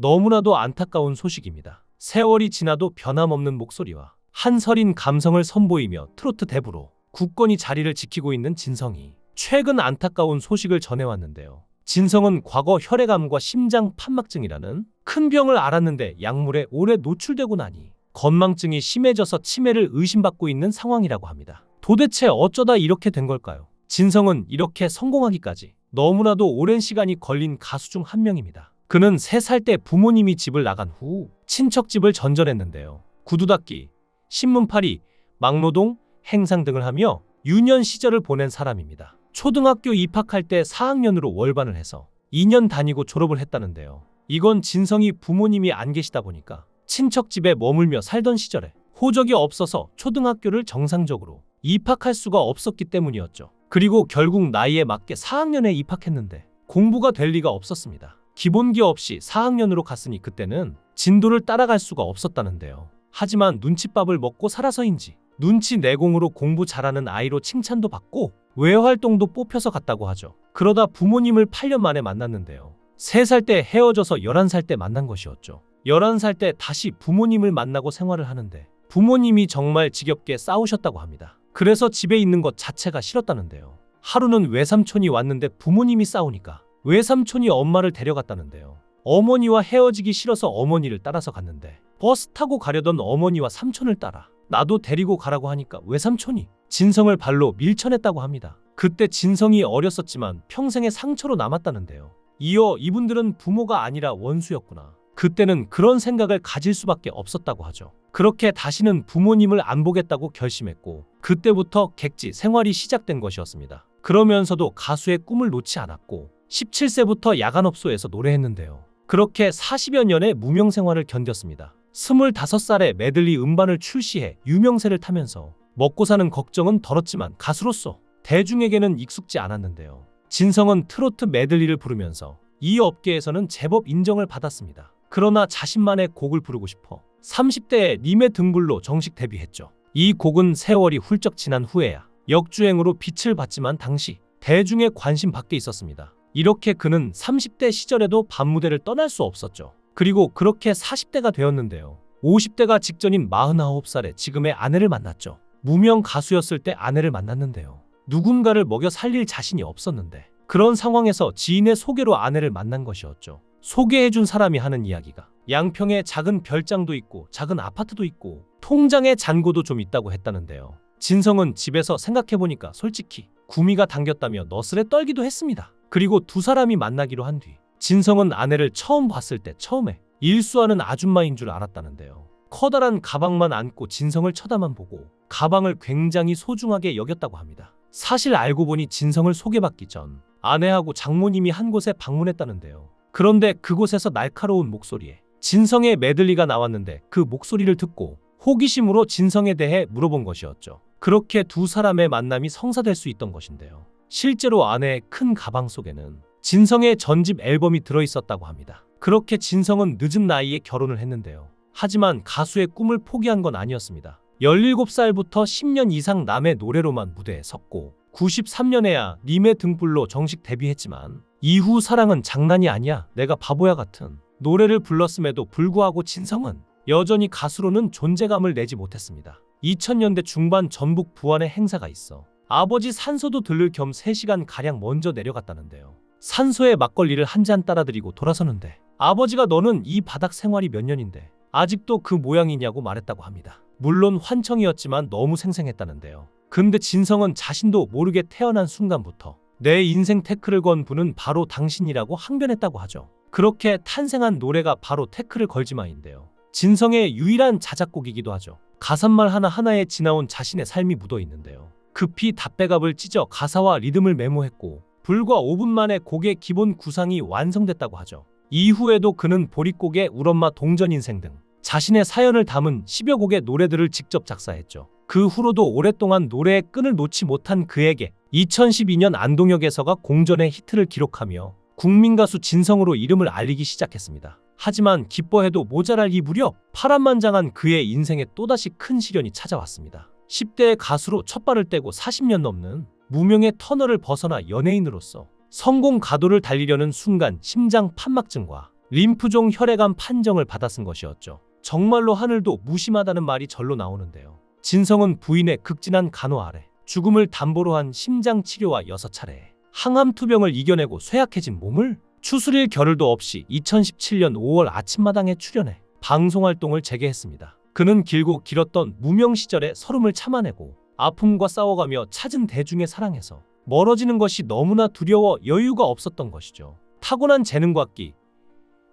너무나도 안타까운 소식입니다. 세월이 지나도 변함없는 목소리와 한서린 감성을 선보이며 트로트 대부로 굳건히 자리를 지키고 있는 진성이 최근 안타까운 소식을 전해왔는데요. 진성은 과거 혈액암과 심장 판막증이라는 큰 병을 앓았는데 약물에 오래 노출되고 나니 건망증이 심해져서 치매를 의심받고 있는 상황이라고 합니다. 도대체 어쩌다 이렇게 된 걸까요? 진성은 이렇게 성공하기까지 너무나도 오랜 시간이 걸린 가수 중 한 명입니다. 그는 3살 때 부모님이 집을 나간 후 친척 집을 전전했는데요. 구두 닦기, 신문팔이, 막노동, 행상 등을 하며 유년 시절을 보낸 사람입니다. 초등학교 입학할 때 4학년으로 월반을 해서 2년 다니고 졸업을 했다는데요. 이건 진성이 부모님이 안 계시다 보니까 친척 집에 머물며 살던 시절에 호적이 없어서 초등학교를 정상적으로 입학할 수가 없었기 때문이었죠. 그리고 결국 나이에 맞게 4학년에 입학했는데 공부가 될 리가 없었습니다. 기본기 없이 4학년으로 갔으니 그때는 진도를 따라갈 수가 없었다는데요. 하지만 눈칫밥을 먹고 살아서인지 눈치 내공으로 공부 잘하는 아이로 칭찬도 받고 외활동도 뽑혀서 갔다고 하죠. 그러다 부모님을 8년 만에 만났는데요. 3살 때 헤어져서 11살 때 만난 것이었죠. 11살 때 다시 부모님을 만나고 생활을 하는데 부모님이 정말 지겹게 싸우셨다고 합니다. 그래서 집에 있는 것 자체가 싫었다는데요. 하루는 외삼촌이 왔는데 부모님이 싸우니까 외삼촌이 엄마를 데려갔다는데요. 어머니와 헤어지기 싫어서 어머니를 따라서 갔는데 버스 타고 가려던 어머니와 삼촌을 따라 나도 데리고 가라고 하니까 외삼촌이 진성을 발로 밀쳐냈다고 합니다. 그때 진성이 어렸었지만 평생의 상처로 남았다는데요. 이어 이분들은 부모가 아니라 원수였구나. 그때는 그런 생각을 가질 수밖에 없었다고 하죠. 그렇게 다시는 부모님을 안 보겠다고 결심했고 그때부터 객지 생활이 시작된 것이었습니다. 그러면서도 가수의 꿈을 놓지 않았고 17세부터 야간업소에서 노래했는데요. 그렇게 40여 년의 무명 생활을 견뎠습니다. 25살에 메들리 음반을 출시해 유명세를 타면서 먹고 사는 걱정은 덜었지만 가수로서 대중에게는 익숙지 않았는데요. 진성은 트로트 메들리를 부르면서 이 업계에서는 제법 인정을 받았습니다. 그러나 자신만의 곡을 부르고 싶어 30대에 님의 등불로 정식 데뷔했죠. 이 곡은 세월이 훌쩍 지난 후에야 역주행으로 빛을 봤지만 당시 대중의 관심 밖에 있었습니다. 이렇게 그는 30대 시절에도 밤무대를 떠날 수 없었죠. 그리고 그렇게 40대가 되었는데요. 50대가 직전인 49살에 지금의 아내를 만났죠. 무명 가수였을 때 아내를 만났는데요. 누군가를 먹여 살릴 자신이 없었는데 그런 상황에서 지인의 소개로 아내를 만난 것이었죠. 소개해준 사람이 하는 이야기가 양평에 작은 별장도 있고 작은 아파트도 있고 통장에 잔고도 좀 있다고 했다는데요. 진성은 집에서 생각해보니까 솔직히 구미가 당겼다며 너스레 떨기도 했습니다. 그리고 두 사람이 만나기로 한 뒤 진성은 아내를 처음 봤을 때 처음에 일수하는 아줌마인 줄 알았다는데요. 커다란 가방만 안고 진성을 쳐다만 보고 가방을 굉장히 소중하게 여겼다고 합니다. 사실 알고 보니 진성을 소개받기 전 아내하고 장모님이 한 곳에 방문했다는데요. 그런데 그곳에서 날카로운 목소리에 진성의 메들리가 나왔는데 그 목소리를 듣고 호기심으로 진성에 대해 물어본 것이었죠. 그렇게 두 사람의 만남이 성사될 수 있던 것인데요. 실제로 아내의 큰 가방 속에는 진성의 전집 앨범이 들어있었다고 합니다. 그렇게 진성은 늦은 나이에 결혼을 했는데요. 하지만 가수의 꿈을 포기한 건 아니었습니다. 17살부터 10년 이상 남의 노래로만 무대에 섰고 93년에야 님의 등불로 정식 데뷔했지만 이후 사랑은 장난이 아니야 내가 바보야 같은 노래를 불렀음에도 불구하고 진성은 여전히 가수로는 존재감을 내지 못했습니다. 2000년대 중반 전북 부안에 행사가 있어 아버지 산소도 들를 겸 3시간가량 먼저 내려갔다는데요. 산소에 막걸리를 한 잔 따라드리고 돌아서는데 아버지가 너는 이 바닥 생활이 몇 년인데 아직도 그 모양이냐고 말했다고 합니다. 물론 환청이었지만 너무 생생했다는데요. 근데 진성은 자신도 모르게 태어난 순간부터 내 인생 태클을 건 분은 바로 당신이라고 항변했다고 하죠. 그렇게 탄생한 노래가 바로 태클을 걸지마인데요. 진성의 유일한 자작곡이기도 하죠. 가사말 하나하나에 지나온 자신의 삶이 묻어 있는데요. 급히 답배갑을 찢어 가사와 리듬을 메모했고 불과 5분 만에 곡의 기본 구상이 완성됐다고 하죠. 이후에도 그는 보릿고개, 울엄마, 동전 인생 등 자신의 사연을 담은 10여 곡의 노래들을 직접 작사했죠. 그 후로도 오랫동안 노래의 끈을 놓지 못한 그에게 2012년 안동역에서가 공전의 히트를 기록하며 국민가수 진성으로 이름을 알리기 시작했습니다. 하지만 기뻐해도 모자랄 이 무렵 파란만장한 그의 인생에 또다시 큰 시련이 찾아왔습니다. 10대의 가수로 첫 발을 떼고 40년 넘는 무명의 터널을 벗어나 연예인으로서 성공 가도를 달리려는 순간 심장 판막증과 림프종 혈액암 판정을 받아 쓴 것이었죠. 정말로 하늘도 무심하다는 말이 절로 나오는데요. 진성은 부인의 극진한 간호 아래 죽음을 담보로 한 심장 치료와 6차례 항암 투병을 이겨내고 쇠약해진 몸을 추스릴 겨를도 없이 2017년 5월 아침마당에 출연해 방송활동을 재개했습니다. 그는 길고 길었던 무명 시절의 서름을 참아내고 아픔과 싸워가며 찾은 대중의 사랑에서 멀어지는 것이 너무나 두려워 여유가 없었던 것이죠. 타고난 재능과 끼,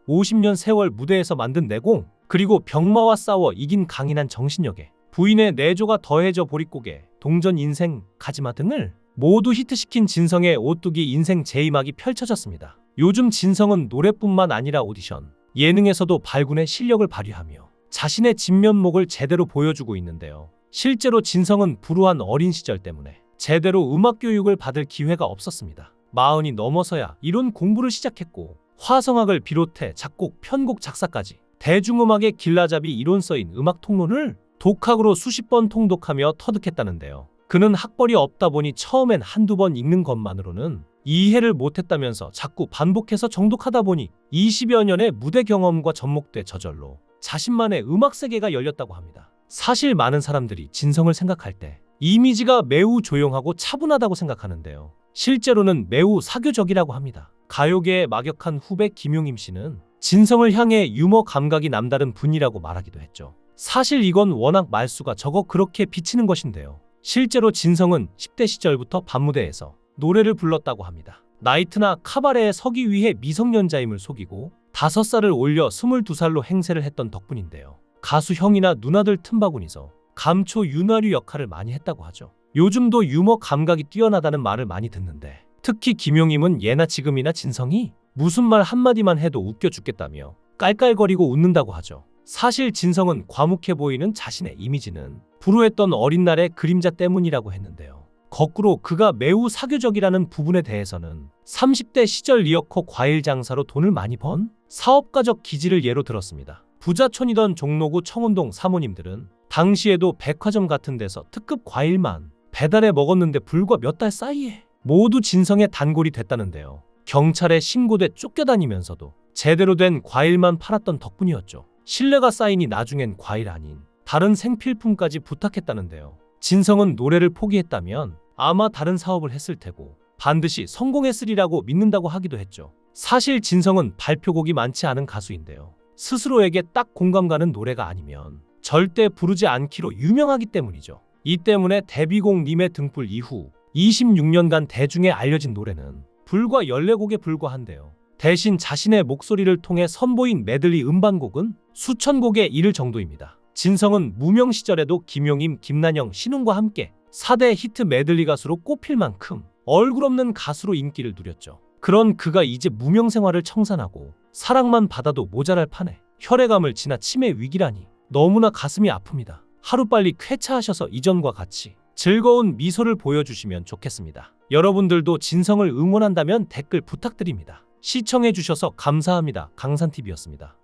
50년 세월 무대에서 만든 내공, 그리고 병마와 싸워 이긴 강인한 정신력에 부인의 내조가 더해져 보릿고개, 동전 인생, 가지마 등을 모두 히트시킨 진성의 오뚜기 인생 제2막이 펼쳐졌습니다. 요즘 진성은 노래뿐만 아니라 오디션, 예능에서도 발군의 실력을 발휘하며 자신의 진면목을 제대로 보여주고 있는데요. 실제로 진성은 불우한 어린 시절 때문에 제대로 음악 교육을 받을 기회가 없었습니다. 40이 넘어서야 이론 공부를 시작했고 화성학을 비롯해 작곡, 편곡, 작사까지 대중음악의 길라잡이 이론서인 음악 통론을 독학으로 수십 번 통독하며 터득했다는데요. 그는 학벌이 없다 보니 처음엔 한두 번 읽는 것만으로는 이해를 못했다면서 자꾸 반복해서 정독하다 보니 20여 년의 무대 경험과 접목돼 저절로 자신만의 음악 세계가 열렸다고 합니다. 사실 많은 사람들이 진성을 생각할 때 이미지가 매우 조용하고 차분하다고 생각하는데요. 실제로는 매우 사교적이라고 합니다. 가요계의 막역한 후배 김용임 씨는 진성을 향해 유머 감각이 남다른 분이라고 말하기도 했죠. 사실 이건 워낙 말수가 적어 그렇게 비치는 것인데요. 실제로 진성은 10대 시절부터 밤무대에서 노래를 불렀다고 합니다. 나이트나 카바레에 서기 위해 미성년자임을 속이고 5살을 올려 22살로 행세를 했던 덕분인데요. 가수 형이나 누나들 틈바구니서 감초 윤활유 역할을 많이 했다고 하죠. 요즘도 유머 감각이 뛰어나다는 말을 많이 듣는데 특히 김용임은 예나 지금이나 진성이 무슨 말 한마디만 해도 웃겨 죽겠다며 깔깔거리고 웃는다고 하죠. 사실 진성은 과묵해 보이는 자신의 이미지는 불우했던 어린 날의 그림자 때문이라고 했는데요. 거꾸로 그가 매우 사교적이라는 부분에 대해서는 30대 시절 리어커 과일 장사로 돈을 많이 번 사업가적 기질을 예로 들었습니다. 부자촌이던 종로구 청운동 사모님들은 당시에도 백화점 같은 데서 특급 과일만 배달해 먹었는데 불과 몇 달 사이에 모두 진성의 단골이 됐다는데요. 경찰에 신고돼 쫓겨다니면서도 제대로 된 과일만 팔았던 덕분이었죠. 신뢰가 쌓이니 나중엔 과일 아닌 다른 생필품까지 부탁했다는데요. 진성은 노래를 포기했다면 아마 다른 사업을 했을 테고 반드시 성공했으리라고 믿는다고 하기도 했죠. 사실 진성은 발표곡이 많지 않은 가수인데요. 스스로에게 딱 공감 가는 노래가 아니면 절대 부르지 않기로 유명하기 때문이죠. 이 때문에 데뷔곡 님의 등불 이후 26년간 대중에 알려진 노래는 불과 14곡에 불과한데요. 대신 자신의 목소리를 통해 선보인 메들리 음반곡은 수천 곡에 이를 정도입니다. 진성은 무명 시절에도 김용임, 김난영, 신웅과 함께 4대 히트 메들리 가수로 꼽힐 만큼 얼굴 없는 가수로 인기를 누렸죠. 그런 그가 이제 무명 생활을 청산하고 사랑만 받아도 모자랄 판에 혈액암을 지나 치매 위기라니 너무나 가슴이 아픕니다. 하루빨리 쾌차하셔서 이전과 같이 즐거운 미소를 보여주시면 좋겠습니다. 여러분들도 진성을 응원한다면 댓글 부탁드립니다. 시청해주셔서 감사합니다. 강산TV였습니다.